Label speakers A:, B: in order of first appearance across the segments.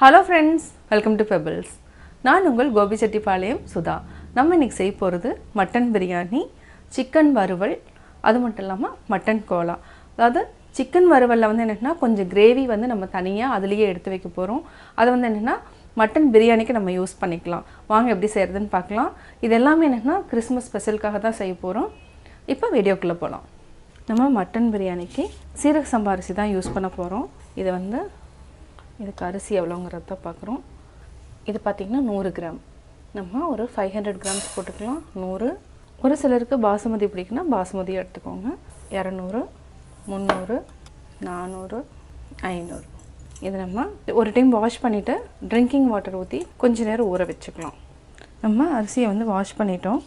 A: Hello friends, welcome to Pebbles. நான் உங்கள் கோபி சுதா. நம்ம இன்னைக்கு செய்ய போறது மட்டன் பிரியாணி, சிக்கன் வறுவல், அது மட்டும் இல்லாம மட்டன் கோலா. அதாவது சிக்கன் வறுவல்ல வந்து என்னன்னா கொஞ்சம் கிரேவி வந்து நம்ம தனியா அதிலேயே எடுத்து வைக்க போறோம். அது வந்து என்னன்னா மட்டன் பிரியாணிக்கு நம்ம யூஸ் பண்ணிக்கலாம். வாங்க எப்படி செய்யறதுன்னு பார்க்கலாம். இது எல்லாமே என்னன்னா கிறிஸ்மஸ் ஸ்பெஷலுக்காக தான் செய்ய போறோம். இப்போ வீடியோக்குள்ள போலாம். நம்ம மட்டன் பிரியாணிக்கு சீரக சம்பா அரிசி தான் யூஸ் பண்ண போறோம். இது வந்து இதுக்கு அரிசி எவ்வளோங்கிறத பார்க்குறோம். இது பார்த்திங்கன்னா 100 கிராம். நம்ம ஒரு 500 கிராம்ஸ் போட்டுக்கலாம். 100. ஒரு சிலருக்கு பாசுமதி பிடிக்குன்னா பாசுமதி எடுத்துக்கோங்க. 200, 300, 400, 500. இது நம்ம ஒரு டைம் வாஷ் பண்ணிவிட்டு ட்ரிங்கிங் வாட்டர் ஊற்றி கொஞ்ச நேரம் ஊற வச்சுக்கலாம். நம்ம அரிசியை வந்து வாஷ் பண்ணிட்டோம்.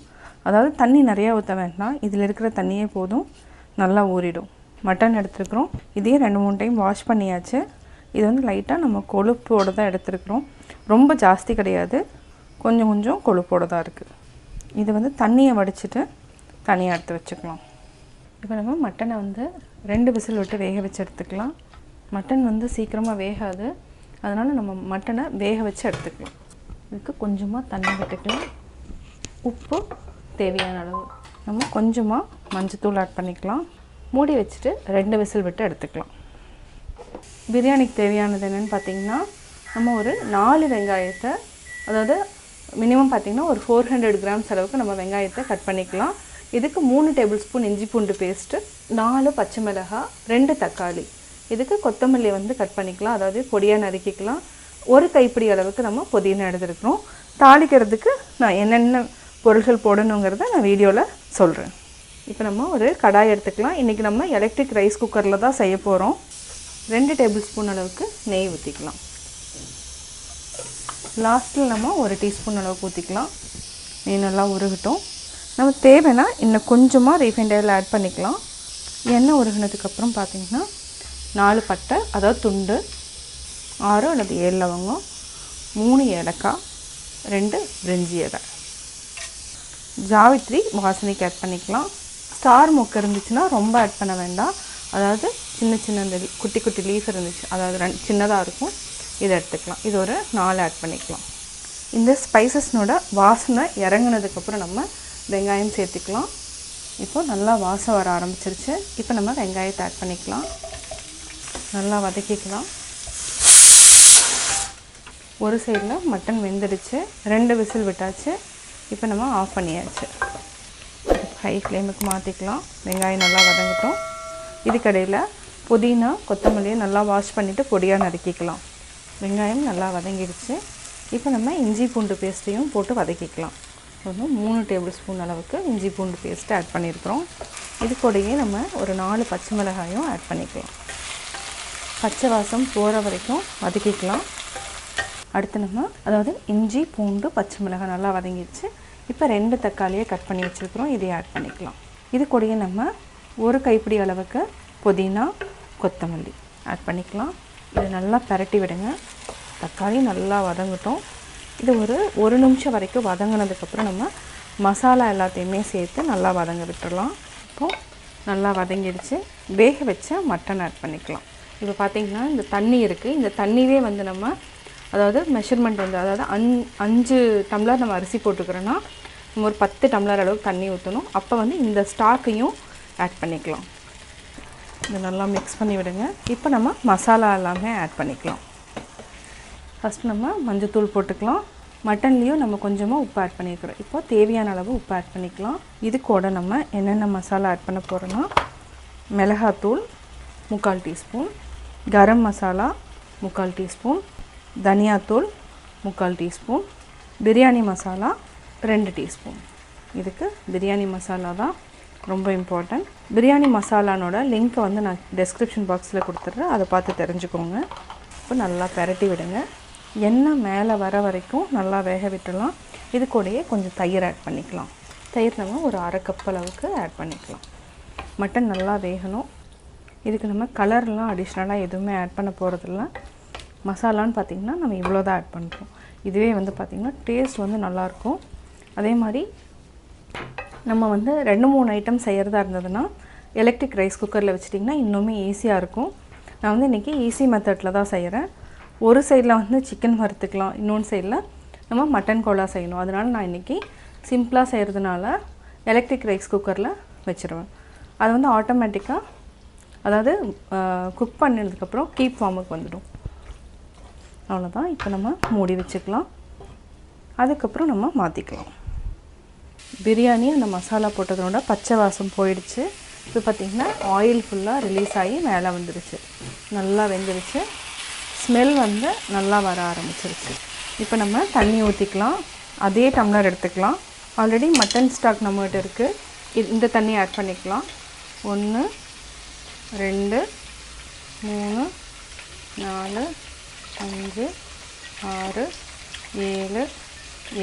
A: அதாவது தண்ணி நிறையா ஊற்ற வேண்டாம். இதில் இருக்கிற தண்ணியே போதும், நல்லா ஊறிடும். மட்டன் எடுத்துருக்குறோம். இதையும் 2-3 டைம் வாஷ் பண்ணியாச்சு. இது வந்து லைட்டாக நம்ம கொழுப்போடு தான் எடுத்துருக்குறோம். ரொம்ப ஜாஸ்தி கிடையாது, கொஞ்சம் கொஞ்சம் கொழுப்போடு தான் இருக்குது. இது வந்து தண்ணியை வடிச்சிட்டு தனியாக எடுத்து வச்சுக்கலாம். இப்போ நம்ம மட்டனை வந்து 2 விசில் விட்டு வேக வச்சு எடுத்துக்கலாம். மட்டன் வந்து சீக்கிரமாக வேகாது, அதனால் நம்ம மட்டனை வேக வச்சு எடுத்துக்கலாம். இதுக்கு கொஞ்சமாக தண்ணி விட்டுக்கலாம். உப்பு தேவையான அளவு. நம்ம கொஞ்சமாக மஞ்சத்தூள் ஆட் பண்ணிக்கலாம். மூடி வச்சுட்டு 2 விசில் விட்டு எடுத்துக்கலாம். பிரியாணிக்கு தேவையானது என்னென்னு பார்த்திங்கன்னா நம்ம ஒரு 4 வெங்காயத்தை, அதாவது மினிமம் பார்த்திங்கன்னா ஒரு 400 கிராம்ஸ் அளவுக்கு நம்ம வெங்காயத்தை கட் பண்ணிக்கலாம். இதுக்கு 3 டேபிள் ஸ்பூன் இஞ்சி பூண்டு பேஸ்ட்டு, 4 பச்சை மிளகாய், 2 தக்காளி. இதுக்கு கொத்தமல்லி வந்து கட் பண்ணிக்கலாம், அதாவது பொடியாக நறுக்கிக்கலாம். ஒரு கைப்பிடி அளவுக்கு நம்ம புதினா எடுத்துருக்கிறோம். தாளிக்கிறதுக்கு நான் என்னென்ன பொருட்கள் போடணுங்கிறத நான் வீடியோவில் சொல்கிறேன். இப்போ நம்ம ஒரு கடாய் எடுத்துக்கலாம். இன்றைக்கி நம்ம எலக்ட்ரிக் ரைஸ் குக்கரில் தான் செய்ய போகிறோம். 2 டேபிள் ஸ்பூன் அளவுக்கு நெய் ஊற்றிக்கலாம். லாஸ்ட்டில் நம்ம 1 டீஸ்பூன் அளவுக்கு ஊற்றிக்கலாம். நெய் நல்லா உருகட்டும். நம்ம தேவைன்னா இன்னும் கொஞ்சமாக ரீஃபைண்ட் ஆயில் ஆட் பண்ணிக்கலாம். எண்ணெய் உருகினதுக்கப்புறம் பார்த்திங்கன்னா 4 பட்டை, அதாவது துண்டு, 6 அல்லது 7 லவங்கம், 3 ஏலக்காய், 2 பிரிஞ்சி இலை, ஜாவித்ரி வாசனைக்கு ஆட் பண்ணிக்கலாம். ஸ்டார் மொக்கு இருந்துச்சுன்னா ரொம்ப ஆட் பண்ண வேண்டாம். அதாவது சின்ன சின்ன இந்த குட்டி குட்டி லீஃப் இருந்துச்சு, அதாவது சின்னதாக இருக்கும், இதை எடுத்துக்கலாம். இது ஒரு 4 ஆட் பண்ணிக்கலாம். இந்த ஸ்பைசஸ்னோட வாசனை இறங்கினதுக்கப்புறம் நம்ம வெங்காயம் சேர்த்துக்கலாம். இப்போ நல்லா வாசம் வர ஆரம்பிச்சிருச்சு. இப்போ நம்ம வெங்காயத்தை ஆட் பண்ணிக்கலாம். நல்லா வதக்கிக்கலாம். ஒரு சைடில் மட்டன் வெந்துடுச்சு, 2 விசில் விட்டாச்சு. இப்போ நம்ம ஆஃப் பண்ணியாச்சு. ஹை ஃப்ளேமுக்கு மாற்றிக்கலாம். வெங்காயம் நல்லா வதங்கட்டும். இதுக்கடையில் புதினா கொத்தமல்லியை நல்லா வாஷ் பண்ணிவிட்டு பொடியாக நறுக்கிக்கலாம். வெங்காயம் நல்லா வதங்கிடுச்சு. இப்போ நம்ம இஞ்சி பூண்டு பேஸ்ட்டையும் போட்டு வதக்கிக்கலாம். ஒரு 3 டேபிள் ஸ்பூன் அளவுக்கு இஞ்சி பூண்டு பேஸ்ட்டு ஆட் பண்ணியிருக்கிறோம். இது கூடயே நம்ம ஒரு 4 பச்சை மிளகாயும் ஆட் பண்ணிக்கலாம். பச்சை வாசம் போகிற வரைக்கும் வதக்கிக்கலாம். அடுத்து நம்ம அதாவது இஞ்சி பூண்டு பச்சை மிளகாய் நல்லா வதங்கிடுச்சு. இப்போ 2 தக்காளியை கட் பண்ணி வச்சுருக்கிறோம், இதையும் ஆட் பண்ணிக்கலாம். இது கூடயே நம்ம ஒரு கைப்பிடி அளவுக்கு புதினா கொத்தமல்லி ஆட் பண்ணிக்கலாம். இது நல்லா பரட்டி விடுங்க. தக்காளி நல்லா வதங்கட்டும். இது ஒரு நிமிஷம் வரைக்கும் வதங்கினதுக்கப்புறம் நம்ம மசாலா எல்லாத்தையுமே சேர்த்து நல்லா வதங்க விட்டுடலாம். இப்போது நல்லா வதங்கிடுச்சு. வேக வச்ச மட்டன் ஆட் பண்ணிக்கலாம். இப்போ பார்த்திங்கன்னா இந்த தண்ணி இருக்குது. இந்த தண்ணியே வந்து நம்ம அதாவது மெஷர்மெண்ட் வந்து அதாவது 5 டம்ளர் நம்ம அரிசி போட்டுக்கிறோன்னா நம்ம ஒரு 10 டம்ளர் அளவுக்கு தண்ணி ஊற்றணும். அப்போ வந்து இந்த ஸ்டாக்கையும் ஆட் பண்ணிக்கலாம். இதை நல்லா மிக்ஸ் பண்ணி விடுங்க. இப்போ நம்ம மசாலா எல்லாமே ஆட் பண்ணிக்கலாம். ஃபஸ்ட்டு நம்ம மஞ்சத்தூள் போட்டுக்கலாம். மட்டன்லேயும் நம்ம கொஞ்சமாக உப்பு ஆட் பண்ணியிருக்கிறோம். இப்போ தேவையான அளவு உப்பு ஆட் பண்ணிக்கலாம். இது கூட நம்ம என்னென்ன மசாலா ஆட் பண்ண போகிறோன்னா மிளகாத்தூள் 3/4 டீஸ்பூன், கரம் மசாலா 3/4 டீஸ்பூன், தனியாத்தூள் 3/4 டீஸ்பூன், பிரியாணி மசாலா 2 டீஸ்பூன். இதுக்கு பிரியாணி மசாலா தான் ரொம்ப இம்பார்ட்டன்ட். பிரியாணி மசாலானோட லிங்க்கை வந்து நான் டெஸ்கிரிப்ஷன் பாக்ஸில் கொடுத்துட்றேன், அதை பார்த்து தெரிஞ்சுக்கோங்க. இப்போ நல்லா பரட்டி விடுங்க. எண்ணெய் மேலே வர வரைக்கும் நல்லா வேக விட்டுடலாம். இது கூடயே கொஞ்சம் தயிர் ஆட் பண்ணிக்கலாம். தயிர் நம்ம ஒரு 1/2 கப் அளவுக்கு ஆட் பண்ணிக்கலாம். மட்டன் நல்லா வேகணும். இதுக்கு நம்ம கலர்லாம் அடிஷ்னலாக எதுவுமே ஆட் பண்ண போகிறதில்ல. மசாலான்னு பார்த்திங்கன்னா நம்ம இவ்வளோ தான் ஆட் பண்ணுறோம். இதுவே வந்து பார்த்திங்கன்னா டேஸ்ட் வந்து நல்லாயிருக்கும். அதே மாதிரி நம்ம வந்து 2-3 ஐட்டம் செய்கிறதா இருந்ததுன்னா எலக்ட்ரிக் ரைஸ் குக்கரில் வச்சிட்டிங்கன்னா இன்னுமே ஈஸியாக இருக்கும். நான் வந்து இன்றைக்கி ஈஸி மெத்தடில் தான் செய்கிறேன். ஒரு சைடில் வந்து சிக்கன் வறுத்துக்கலாம், இன்னொன்று சைடில் நம்ம மட்டன் கோலா செய்யணும். அதனால் நான் இன்றைக்கி சிம்பிளாக செய்கிறதுனால எலக்ட்ரிக் ரைஸ் குக்கரில் வச்சுருவேன். அது வந்து ஆட்டோமேட்டிக்காக அதாவது குக் பண்ணதுக்கப்புறம் கீப் ஃபார்முக்கு வந்துடும். அவ்வளோதான். இப்போ நம்ம மூடி வச்சுக்கலாம். அதுக்கப்புறம் நம்ம மாற்றிக்கலாம். பிரியாணி அந்த மசாலா போட்டதோட பச்சை வாசம் போயிடுச்சு. இப்போ பார்த்திங்கன்னா ஆயில் ஃபுல்லாக ரிலீஸ் ஆகி மேலே வந்துடுச்சு, நல்லா வெந்துடுச்சு. ஸ்மெல் வந்து நல்லா வர ஆரம்பிச்சிருச்சு. இப்போ நம்ம தண்ணி ஊற்றிக்கலாம். அதே டம்ளர் எடுத்துக்கலாம். ஆல்ரெடி மட்டன் ஸ்டாக் நம்மகிட்ட இருக்குது. இந்த தண்ணி ஆட் பண்ணிக்கலாம். 1 2 3 4 5 6 7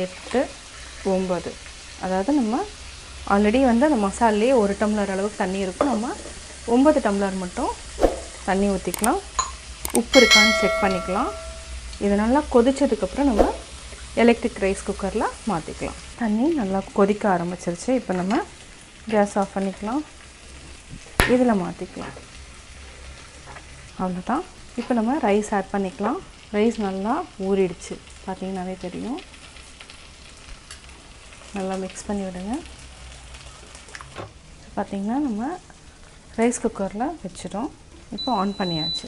A: 8 9. அதாவது நம்ம ஆல்ரெடி வந்து அந்த மசாலையே 1 டம்ளர் அளவுக்கு தண்ணி இருக்கும். நம்ம 9 டம்ளர் மட்டும் தண்ணி ஊற்றிக்கலாம். உப்பு இருக்கான்னு செக் பண்ணிக்கலாம். இது நல்லா கொதிச்சதுக்கப்புறம் நம்ம எலக்ட்ரிக் ரைஸ் குக்கரில் மாற்றிக்கலாம். தண்ணி நல்லா கொதிக்க ஆரம்பிச்சிருச்சு. இப்போ நம்ம கேஸ் ஆஃப் பண்ணிக்கலாம். இதில் மாற்றிக்கலாம். அவ்வளோதான். இப்போ நம்ம ரைஸ் ஆட் பண்ணிக்கலாம். ரைஸ் நல்லா ஊறிடுச்சு, பார்த்திங்கனாவே தெரியும். நல்லா மிக்ஸ் பண்ணி விடுங்க. பார்த்திங்கன்னா நம்ம ரைஸ் குக்கரில் வச்சிட்டோம். இப்போ ஆன் பண்ணியாச்சு.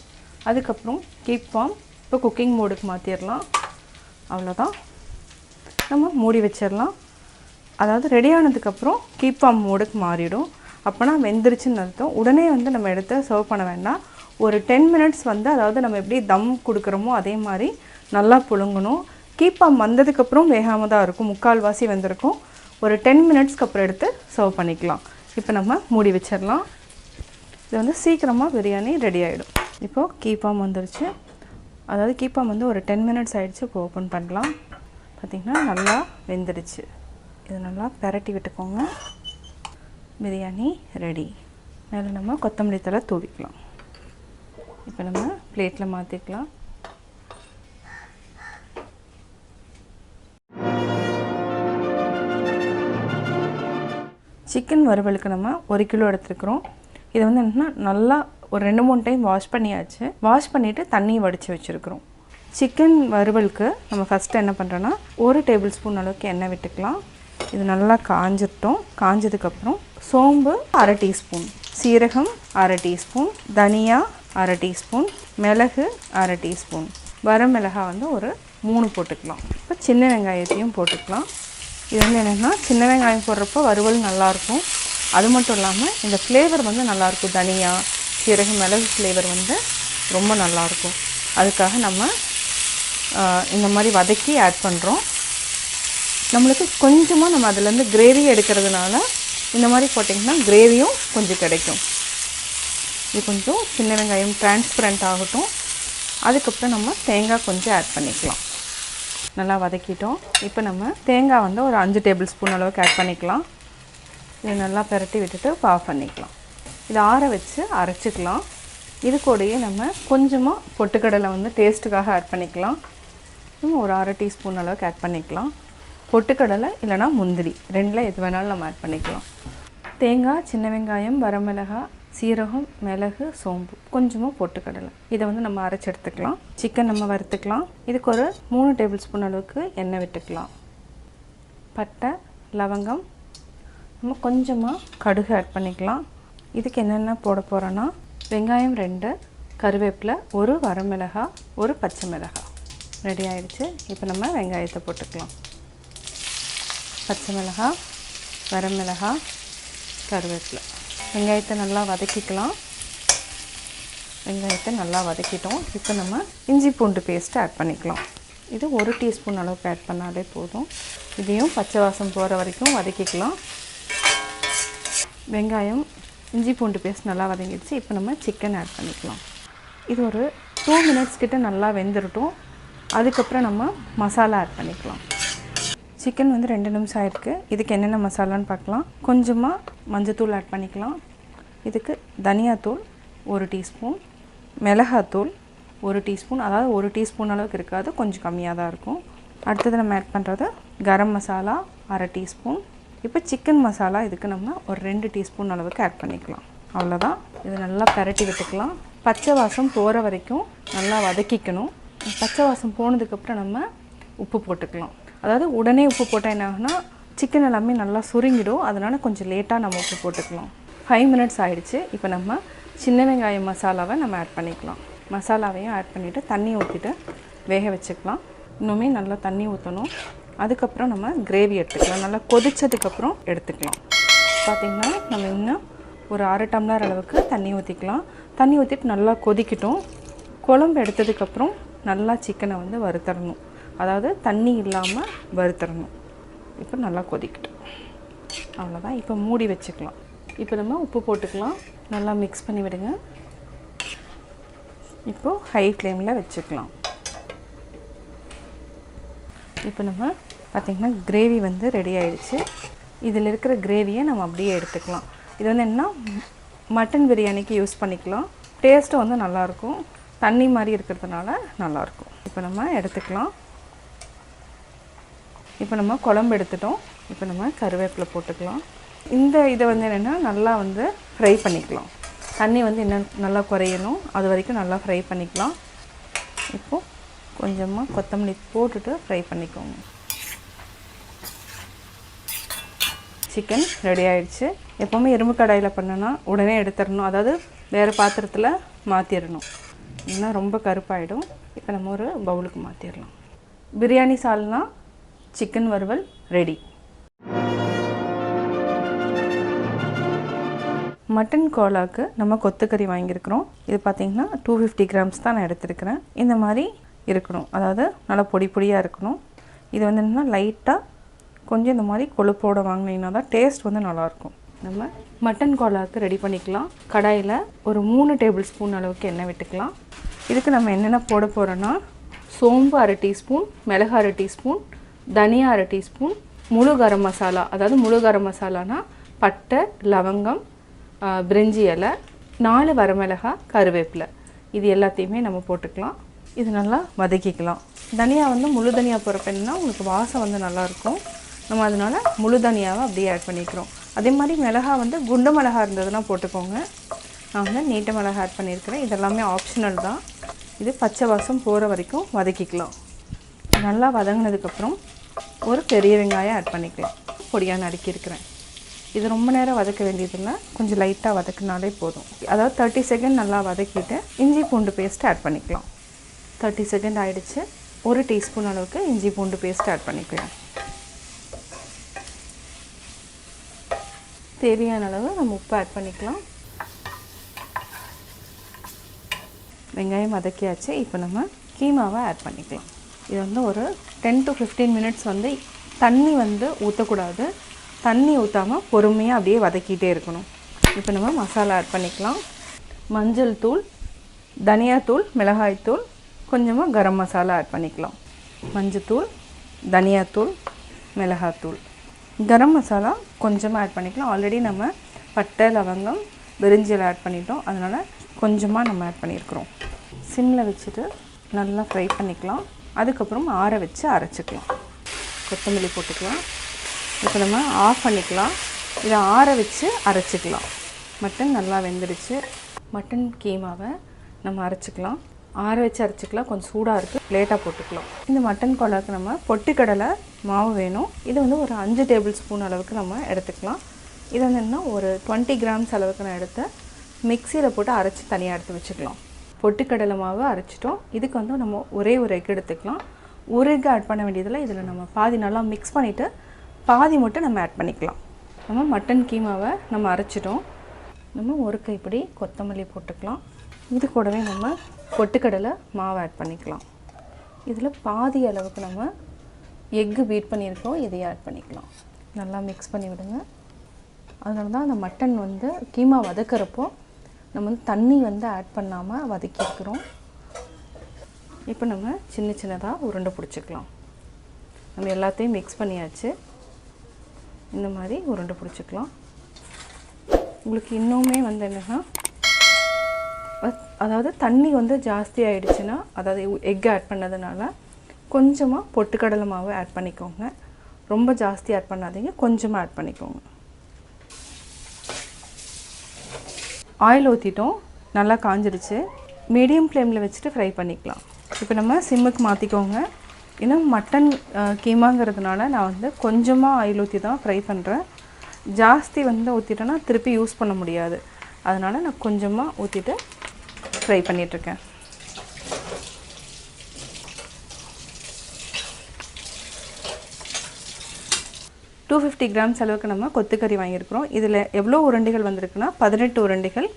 A: அதுக்கப்புறம் கீப் ஃபார்ம் இப்போ குக்கிங் மோடுக்கு மாற்றிடலாம். அவ்வளோதான். நம்ம மூடி வச்சிடலாம். அதாவது ரெடி ஆனதுக்கப்புறம் கீப் ஃபார்ம் மோடுக்கு மாறிடும். அப்போனா வெந்துருச்சுன்னு அர்த்தம். உடனே வந்து நம்ம எடுத்து சர்வ் பண்ண வேண்டாம். ஒரு 10 மினிட்ஸ் வந்து அதாவது நம்ம எப்படி தம் கொடுக்குறோமோ அதே மாதிரி நல்லா புழுங்கணும். கீப் ஃபார்ம் வந்ததுக்கப்புறம் வேகாமல் தான் இருக்கும், முக்கால்வாசி வெந்திருக்கும். ஒரு 10 மினிட்ஸ்க்கு அப்புறம் எடுத்து சர்வ் பண்ணிக்கலாம். இப்போ நம்ம மூடி வச்சிடலாம். இது வந்து சீக்கிரமாக பிரியாணி ரெடி ஆகிடும். இப்போது கீப் ஃபார்ம் வந்துருச்சு. அதாவது கீப் ஃபார்ம் வந்து ஒரு 10 மினிட்ஸ் ஆகிடுச்சு. இப்போ ஓப்பன் பண்ணலாம். பார்த்திங்கன்னா நல்லா வெந்துடுச்சு. இது நல்லா பெரட்டி விட்டுக்கோங்க. பிரியாணி ரெடி. மேலே நம்ம கொத்தமல்லி தழை தூவிக்கலாம். இப்போ நம்ம பிளேட்டில் மாற்றிக்கலாம். சிக்கன் வறுவலுக்கு நம்ம 1 கிலோ எடுத்துருக்குறோம். இதை வந்து என்னென்னா நல்லா ஒரு 2-3 டைம் வாஷ் பண்ணியாச்சு. வாஷ் பண்ணிவிட்டு தண்ணி வடித்து வச்சுருக்குறோம். சிக்கன் வறுவலுக்கு நம்ம ஃபஸ்ட்டு என்ன பண்ணுறோன்னா 1 டேபிள் ஸ்பூன் அளவுக்கு எண்ணெய் விட்டுக்கலாம். இது நல்லா காஞ்சிட்டோம். காஞ்சதுக்கப்புறம் சோம்பு 1/2 டீஸ்பூன், சீரகம் 1/2 டீஸ்பூன், தனியா 1/2 டீஸ்பூன், மிளகு 1/2 டீஸ்பூன், வரமிளகாய் வந்து ஒரு 3 போட்டுக்கலாம். இப்போ சின்ன வெங்காயத்தையும் போட்டுக்கலாம். இது வந்து என்னென்னா சின்ன வெங்காயம் போடுறப்போ வறுவல் நல்லாயிருக்கும். அது மட்டும் இல்லாமல் இந்த ஃப்ளேவர் வந்து நல்லாயிருக்கும். தனியா, சீரகம், மிளகு ஃப்ளேவர் வந்து ரொம்ப நல்லாயிருக்கும். அதுக்காக நம்ம இந்த மாதிரி வதக்கி ஆட் பண்ணுறோம். நம்மளுக்கு கொஞ்சமாக நம்ம அதிலேருந்து கிரேவி எடுக்கிறதுனால இந்த மாதிரி போட்டிங்கன்னா கிரேவியும் கொஞ்சம் கிடைக்கும். இது கொஞ்சம் சின்ன வெங்காயம் டிரான்ஸ்பரண்ட் ஆகட்டும். அதுக்கப்புறம் நம்ம தேங்காய் கொஞ்சம் ஆட் பண்ணிக்கலாம். நல்லா வதக்கிட்டோம். இப்போ நம்ம தேங்காய் வந்து ஒரு 5 டேபிள் ஸ்பூன் அளவுக்கு ஆட் பண்ணிக்கலாம். இது நல்லா பெரட்டி விட்டுட்டு ஆஃப் பண்ணிக்கலாம். இதை ஆற வச்சு அரைச்சிக்கலாம். இது கூடயே நம்ம கொஞ்சமாக பொட்டுக்கடலை வந்து டேஸ்ட்டுக்காக ஆட் பண்ணிக்கலாம். ஒரு 1/2 டீஸ்பூன் அளவுக்கு ஆட் பண்ணிக்கலாம். பொட்டுக்கடலை இல்லைனா முந்திரி, 2ல் எது வேணாலும் நம்ம ஆட் பண்ணிக்கலாம். தேங்காய், சின்ன வெங்காயம், வரமிளகாய், சீரகம், மிளகு, சோம்பு, கொஞ்சமாக பொட்டுக்கடலை, இதை வந்து நம்ம அரைச்சி எடுத்துக்கலாம். சிக்கன் நம்ம வறுத்துக்கலாம். இதுக்கு ஒரு 3 டேபிள் ஸ்பூன் அளவுக்கு எண்ணெய் விட்டுக்கலாம். பட்டை, லவங்கம், நம்ம கொஞ்சமாக கடுகு ஆட் பண்ணிக்கலாம். இதுக்கு என்னென்ன போட போகிறோன்னா வெங்காயம் 2, கருவேப்பிலை, 1 வரமிளகாய், 1 பச்சை மிளகாய். ரெடி ஆகிடுச்சு. இப்போ நம்ம வெங்காயத்தை போட்டுக்கலாம். பச்சை மிளகாய், வரமிளகாய், கருவேப்பிலை, வெங்காயத்தை நல்லா வதக்கிக்கலாம். வெங்காயத்தை நல்லா வதக்கிட்டோம். இப்போ நம்ம இஞ்சி பூண்டு பேஸ்ட்டு ஆட் பண்ணிக்கலாம். இது 1 டீஸ்பூன் அளவுக்கு ஆட் பண்ணாலே போதும். இதையும் பச்சை வாசம் போகிற வரைக்கும் வதக்கிக்கலாம். வெங்காயம், இஞ்சி பூண்டு பேஸ்ட் நல்லா வதங்கிடுச்சு. இப்போ நம்ம சிக்கன் ஆட் பண்ணிக்கலாம். இது ஒரு 2 மினிட்ஸ் கிட்ட நல்லா வெந்துடட்டும். அதுக்கப்புறம் நம்ம மசாலா ஆட் பண்ணிக்கலாம். சிக்கன் வந்து 2 நிமிஷம் ஆகிருக்கு. இதுக்கு என்னென்ன மசாலான்னு பார்க்கலாம். கொஞ்சமாக மஞ்சத்தூள் ஆட் பண்ணிக்கலாம். இதுக்கு தனியாத்தூள் 1 டீஸ்பூன், மிளகாத்தூள் 1 டீஸ்பூன், அதாவது 1 டீஸ்பூன் அளவுக்கு இருக்காது, கொஞ்சம் கம்மியாக தான் இருக்கும். அடுத்தது நம்ம ஆட் பண்ணுறது கரம் மசாலா 1/2 டீஸ்பூன். இப்போ சிக்கன் மசாலா இதுக்கு நம்ம ஒரு 2 டீஸ்பூன் அளவுக்கு ஆட் பண்ணிக்கலாம். அவ்வளோதான். இது நல்லா பெரட்டி விட்டுக்கலாம். பச்சை வாசம் போகிற வரைக்கும் நல்லா வதக்கிக்கணும். பச்சை வாசம் போனதுக்கப்புறம் நம்ம உப்பு போட்டுக்கலாம். அதாவது உடனே உப்பு போட்டால் என்ன ஆகுனா சிக்கன் எல்லாமே நல்லா சுருங்கிடும். அதனால் கொஞ்சம் லேட்டாக நம்ம உப்பு போட்டுக்கலாம். 5 மினிட்ஸ் ஆகிடுச்சு. இப்போ நம்ம சின்ன வெங்காயம் மசாலாவை நம்ம ஆட் பண்ணிக்கலாம். மசாலாவையும் ஆட் பண்ணிவிட்டு தண்ணி ஊற்றிட்டு வேக வச்சுக்கலாம். இன்னுமே நல்லா தண்ணி ஊற்றணும். அதுக்கப்புறம் நம்ம கிரேவி எடுத்துக்கலாம். நல்லா கொதித்ததுக்கப்புறம் எடுத்துக்கலாம். பார்த்திங்கன்னா நம்ம இன்னும் ஒரு 1/2 டம்ளர் அளவுக்கு தண்ணி ஊற்றிக்கலாம். தண்ணி ஊற்றிட்டு நல்லா கொதிக்கட்டும். குழம்பு எடுத்ததுக்கப்புறம் நல்லா சிக்கனை வந்து வறுத்தரணும். அதாவது தண்ணி இல்லாமல் வறுத்தரணும். இப்போ நல்லா கொதிக்கட்டும். அவ்வளோதான். இப்போ மூடி வச்சுக்கலாம். இப்போ நம்ம உப்பு போட்டுக்கலாம். நல்லா மிக்ஸ் பண்ணி விடுங்க. இப்போது ஹை ஃப்ளேமில் வச்சுக்கலாம். இப்போ நம்ம பார்த்திங்கன்னா கிரேவி வந்து ரெடி ஆகிடுச்சு. இதில் இருக்கிற கிரேவியை நம்ம அப்படியே எடுத்துக்கலாம். இது வந்து என்ன மட்டன் பிரியாணிக்கு யூஸ் பண்ணிக்கலாம். டேஸ்ட்டும் வந்து நல்லாயிருக்கும். தண்ணி மாதிரி இருக்கிறதுனால நல்லாயிருக்கும். இப்போ நம்ம எடுத்துக்கலாம். இப்போ நம்ம குழம்பு எடுத்துட்டோம். இப்போ நம்ம கருவேப்பிலை போட்டுக்கலாம். இந்த இதை வந்து என்னென்னா நல்லா வந்து ஃப்ரை பண்ணிக்கலாம். தண்ணி வந்து இன்னும் நல்லா குறையணும். அது வரைக்கும் நல்லா ஃப்ரை பண்ணிக்கலாம். இப்போது கொஞ்சமாக கொத்தமல்லி போட்டுட்டு ஃப்ரை பண்ணிக்கோங்க. சிக்கன் ரெடி ஆகிடுச்சு. எப்போவுமே இரும்பு கடாயில் பண்ணோன்னா உடனே எடுத்துடணும். அதாவது வேறு பாத்திரத்தில் மாற்றிடணும். இல்லைன்னா ரொம்ப கருப்பாயிடும். இப்போ நம்ம ஒரு பவுலுக்கு மாற்றிடலாம். பிரியாணி சால்னா சிக்கன் வறுவல் ரெடி. மட்டன் கோலாவுக்கு நம்ம கொத்துக்கறி வாங்கியிருக்கிறோம். இது பார்த்திங்கன்னா 250 கிராம்ஸ் தான் நான் எடுத்துருக்கிறேன். இந்த மாதிரி இருக்கணும். அதாவது நல்லா பொடி பொடியாக இருக்கணும். இது வந்து என்னென்னா லைட்டாக கொஞ்சம் இந்த மாதிரி கொழுப்போடு வாங்கினீங்கன்னா தான் டேஸ்ட் வந்து நல்லாயிருக்கும். நம்ம மட்டன் கோலாவுக்கு ரெடி பண்ணிக்கலாம். கடாயில் ஒரு 3 டேபிள் ஸ்பூன் அளவுக்கு எண்ணெய் விட்டுக்கலாம். இதுக்கு நம்ம என்னென்ன போட போகிறோன்னா சோம்பு 1/2 டீஸ்பூன், மிளகு 1/2 டீஸ்பூன், தனியா 1/2 டீஸ்பூன், முழு கரம் மசாலா. அதாவது முழு கரம் மசாலானா பட்டை, லவங்கம், பிரிஞ்சி இலை, 4 வரமிளகாய், கருவேப்பிலை. இது எல்லாத்தையுமே நம்ம போட்டுக்கலாம். இது நல்லா வதக்கிக்கலாம். தனியா வந்து முழு தனியா போடுறப்ப என்னன்னா உங்களுக்கு வாசம் வந்து நல்லாயிருக்கும். நம்ம அதனால் முழு தனியாவை அப்படியே ஆட் பண்ணிக்கிறோம். அதே மாதிரி மிளகா வந்து குண்டு மிளகா இருந்ததுன்னா போட்டுக்கோங்க. நான் வந்து நீட்ட மிளகா ஆட் பண்ணியிருக்கிறேன். இதெல்லாமே ஆப்ஷனல் தான். இது பச்சை வாசம் போகிற வரைக்கும் வதக்கிக்கலாம். நல்லா வதங்கினதுக்கப்புறம் ஒரு பெரிய வெங்காயம் ஆட் பண்ணிக்கலாம். பொடியாக நறுக்கியிருக்கிறேன். இது ரொம்ப நேரம் வதக்க வேண்டியதில்லை. கொஞ்சம் லைட்டாக வதக்கினாலே போதும். அதாவது 30 செகண்ட் நல்லா வதக்கிட்டு இஞ்சி பூண்டு பேஸ்ட் ஆட் பண்ணிக்கலாம். 30 செகண்ட் ஆகிடுச்சு. 1 டீஸ்பூன் அளவுக்கு இஞ்சி பூண்டு பேஸ்ட் ஆட் பண்ணிக்கலாம். தேவையான அளவு நம்ம உப்பு ஆட் பண்ணிக்கலாம். வெங்காயம் வதக்கியாச்சு. இப்போ நம்ம கீமாவை ஆட் பண்ணிக்கலாம். இது வந்து ஒரு 10 to 15 மினிட்ஸ் வந்து தண்ணி வந்து ஊற்றக்கூடாது. தண்ணி ஊற்றாமல் பொறுமையாக அப்படியே வதக்கிட்டே இருக்கணும். இப்போ நம்ம மசாலா ஆட் பண்ணிக்கலாம். மஞ்சள் தூள், தனியாத்தூள், மிளகாய்த்தூள், கொஞ்சமாக கரம் மசாலா ஆட் பண்ணிக்கலாம். மஞ்சத்தூள், தனியாத்தூள், மிளகாத்தூள், கரம் மசாலா கொஞ்சமாக ஆட் பண்ணிக்கலாம். ஆல்ரெடி நம்ம பட்டை, லவங்கம், பிரிஞ்சியில் ஆட் பண்ணிட்டோம். அதனால் கொஞ்சமாக நம்ம ஆட் பண்ணியிருக்கிறோம். சிம்மில் வச்சுட்டு நல்லா ஃப்ரை பண்ணிக்கலாம். அதுக்கப்புறம் ஆற வச்சு அரைச்சிக்கலாம். கொத்தமல்லி போட்டுக்கலாம். இப்போ நம்ம ஆஃப் பண்ணிக்கலாம். இதை ஆற வச்சு அரைச்சிக்கலாம். மட்டன் நல்லா வெந்துடுச்சு. மட்டன் கீமாவை நம்ம அரைச்சிக்கலாம். ஆற வச்சு அரைச்சிக்கலாம். கொஞ்சம் சூடாக இருக்குது. லேட்டாக போட்டுக்கலாம். இந்த மட்டன் கோலாவுக்கு நம்ம பொட்டுக்கடலை மாவு வேணும். இது வந்து ஒரு 5 டேபிள் ஸ்பூன் அளவுக்கு நம்ம எடுத்துக்கலாம். இது வந்து என்ன ஒரு 20 கிராம்ஸ் அளவுக்கு நான் எடுத்து மிக்சியில் போட்டு அரைச்சி தனியாக எடுத்து வச்சுக்கலாம். பொட்டுக்கடலை மாவு அரைச்சிட்டோம். இதுக்கு வந்து நம்ம ஒரே ஒரு எக் எடுத்துக்கலாம். ஒரு எக் ஆட் பண்ண வேண்டியதில் இதில் நம்ம பாதி நல்லா மிக்ஸ் பண்ணிவிட்டு பாதி மட்டும் நம்ம ஆட் பண்ணிக்கலாம். நம்ம மட்டன் கீமாவை நம்ம அரைச்சிட்டோம். நம்ம ஒரு கைப்பிடி கொத்தமல்லி போட்டுக்கலாம். இது கூடவே நம்ம பொட்டுக்கடலை மாவு ஆட் பண்ணிக்கலாம். இதில் பாதி அளவுக்கு நம்ம எக்கு பீட் பண்ணியிருக்கோம். இதையும் ஆட் பண்ணிக்கலாம். நல்லா மிக்ஸ் பண்ணி விடுங்க. அதனால தான் அந்த மட்டன் வந்து கீமா வதக்கிறப்போ நம்ம வந்து தண்ணி வந்து ஆட் பண்ணாமல் வதக்கியிருக்கிறோம். இப்போ நம்ம சின்ன சின்னதாக உருண்டை பிடிச்சிக்கலாம். நம்ம எல்லாத்தையும் மிக்ஸ் பண்ணியாச்சு. இந்த மாதிரி உருண்டை பிடிச்சிக்கலாம். உங்களுக்கு இன்னுமே வந்து என்னென்னா அதாவது தண்ணி வந்து ஜாஸ்தி ஆகிடுச்சுன்னா, அதாவது எக் ஆட் பண்ணதுனால கொஞ்சமாக பொட்டுக்கடலை மாவு ஆட் பண்ணிக்கோங்க. ரொம்ப ஜாஸ்தி ஆட் பண்ணாதீங்க. கொஞ்சமாக ஆட் பண்ணிக்கோங்க. ஆயில் ஊற்றிட்டோம். நல்லா காஞ்சிடுச்சு. மீடியம் ஃப்ளேமில் வச்சுட்டு ஃப்ரை பண்ணிக்கலாம். இப்போ நம்ம சிம்முக்கு மாற்றிக்கோங்க. ஏன்னா மட்டன் கீமாங்கிறதுனால நான் வந்து கொஞ்சமாக ஆயில் ஊற்றி தான் ஃப்ரை பண்ணுறேன். ஜாஸ்தி வந்து ஊற்றிட்டேன்னா திருப்பி யூஸ் பண்ண முடியாது. அதனால் நான் கொஞ்சமாக ஊற்றிட்டு ஃப்ரை பண்ணிகிட்ருக்கேன். டூ 250 கிராம்ஸ் அளவுக்கு நம்ம கொத்துக்கறி வாங்கியிருக்கிறோம். இதில் எவ்வளோ உருண்டைகள் வந்திருக்குன்னா 18 உருண்டைகள்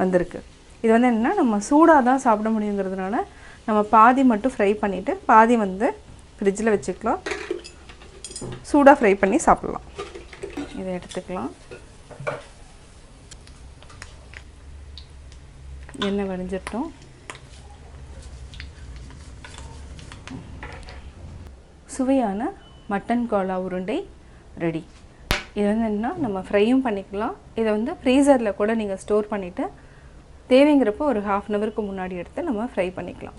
A: வந்திருக்கு. இது வந்து என்னென்னா நம்ம சூடாக தான் சாப்பிட முடியுங்கிறதுனால நம்ம பாதி மட்டும் ஃப்ரை பண்ணிவிட்டு பாதி வந்து ஃப்ரிட்ஜில் வச்சுக்கலாம். சூடாக ஃப்ரை பண்ணி சாப்பிட்லாம். இதை எடுத்துக்கலாம். எண்ணெய் வடிஞ்சிட்டோம். சுவையான மட்டன் கோலா உருண்டை ரெடி. இது வந்து என்னன்னா நம்ம ஃப்ரையும் பண்ணிக்கலாம். இதை வந்து ஃப்ரீசரில் கூட நீங்கள் ஸ்டோர் பண்ணிவிட்டு தேவைங்கிறப்போ ஒரு 1/2 அன் ஹவருக்கு முன்னாடி எடுத்து நம்ம ஃப்ரை பண்ணிக்கலாம்.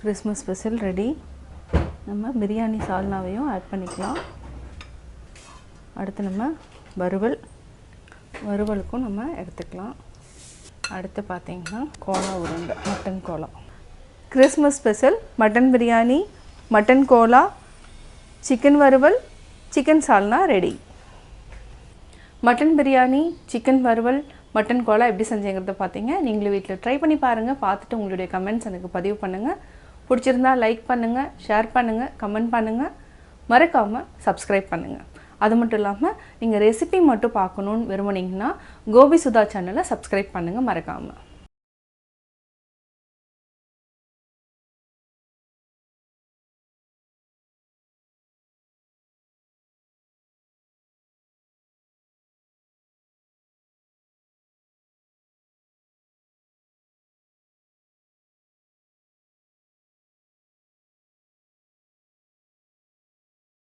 A: Christmas special ready. நம்ம பிரியாணி சால்னாவையும் ஆட் பண்ணிக்கலாம். அடுத்து நம்ம வறுவலுக்கும் நம்ம எடுத்துக்கலாம். அடுத்து பார்த்திங்கன்னா கோலா உருண்டை, மட்டன் கோலா. Christmas special mutton biryani, mutton கோலா, சிக்கன் வறுவல், சிக்கன் சால்னா ரெடி. மட்டன் பிரியாணி, சிக்கன் வறுவல், மட்டன் கோலா எப்படி செஞ்சேங்கிறத பார்த்தீங்க. நீங்களும் வீட்டில் ட்ரை பண்ணி பாருங்கள். பார்த்துட்டு உங்களுடைய கமெண்ட்ஸ் எனக்கு பதிவு பண்ணுங்கள். பிடிச்சிருந்தா லைக் பண்ணுங்கள், ஷேர் பண்ணுங்கள், கமெண்ட் பண்ணுங்கள், மறக்காமல் சப்ஸ்கிரைப் பண்ணுங்கள். அது மட்டும் இல்லாமல் நீங்கள் ரெசிபி மட்டும் பார்க்கணுன்னு விரும்புனீங்கன்னா கோபி சுதா சேனலை சப்ஸ்கிரைப் பண்ணுங்கள் மறக்காமல்.